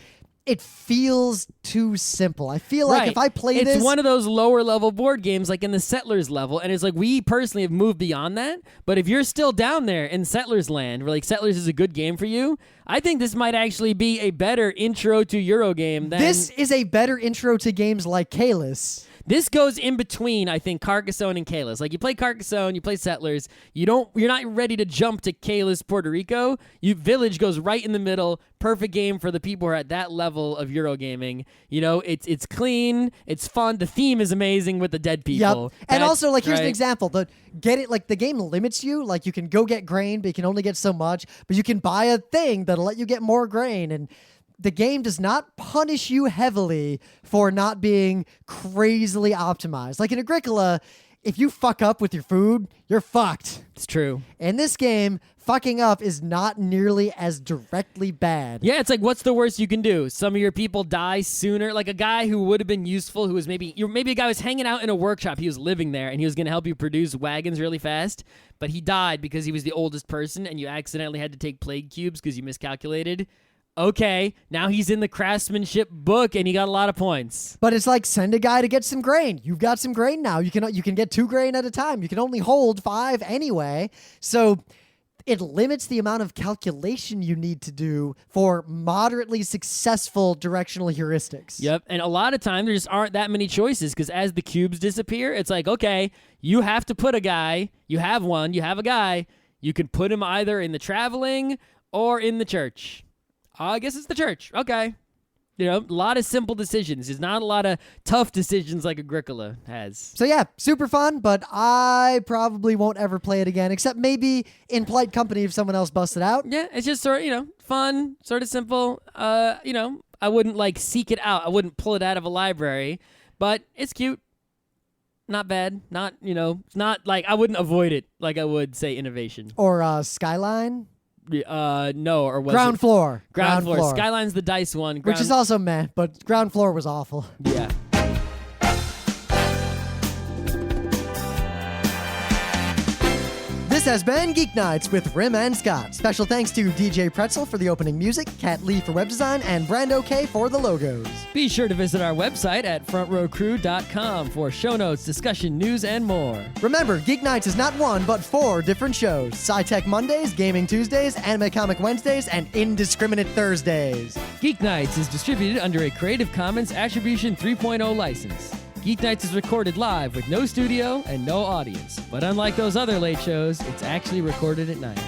it feels too simple. I feel like if I play this... It's one of those lower level board games like in the Settlers level, and it's like we personally have moved beyond that, but if you're still down there in Settlers land, where like Settlers is a good game for you, I think this might actually be a better intro to Eurogame than... This is a better intro to games like Kalis. This goes in between, I think, Carcassonne and Kalis. Like, you play Carcassonne, you play Settlers. You're not ready to jump to Kalis, Puerto Rico. Village goes right in the middle. Perfect game for the people who are at that level of Eurogaming. It's clean, it's fun. The theme is amazing with the dead people. Yep. And also, like, here's an example. The game limits you. Like, you can go get grain, but you can only get so much. But you can buy a thing that'll let you get more grain. And the game does not punish you heavily for not being crazily optimized. Like in Agricola, if you fuck up with your food, you're fucked. It's true. In this game, fucking up is not nearly as directly bad. Yeah, it's like, what's the worst you can do? Some of your people die sooner. Like a guy who would have been useful, who was maybe a guy who was hanging out in a workshop. He was living there, and he was going to help you produce wagons really fast. But he died because he was the oldest person, and you accidentally had to take plague cubes because you miscalculated. Okay, now he's in the craftsmanship book and he got a lot of points. But it's like, send a guy to get some grain. You've got some grain now. You can get 2 grain at a time. You can only hold 5 anyway. So it limits the amount of calculation you need to do for moderately successful directional heuristics. Yep, and a lot of times there just aren't that many choices because as the cubes disappear, it's like, okay, you have to put a guy, you have a guy, you can put him either in the traveling or in the church. I guess it's the church. Okay. A lot of simple decisions. There's not a lot of tough decisions like Agricola has. So yeah, super fun, but I probably won't ever play it again, except maybe in polite company if someone else busts it out. Yeah, it's just sort of, fun, sort of simple. I wouldn't seek it out. I wouldn't pull it out of a library, but it's cute. Not bad. Not, it's not like I wouldn't avoid it like I would, say, Innovation. Or Skyline? No, or was Ground it? Floor. Ground floor. Skyline's the dice one. Which is also meh, but Ground Floor was awful. Yeah. This has been Geeknights with Rim and Scott. Special thanks to DJ Pretzel for the opening music, Kat Lee for web design, and Brando K for the logos. Be sure to visit our website at frontrowcrew.com for show notes, discussion, news, and more. Remember, Geeknights is not one, but 4 different shows. Sci-Tech Mondays, Gaming Tuesdays, Anime Comic Wednesdays, and Indiscriminate Thursdays. Geeknights is distributed under a Creative Commons Attribution 3.0 license. Geeknights is recorded live with no studio and no audience. But unlike those other late shows, it's actually recorded at night.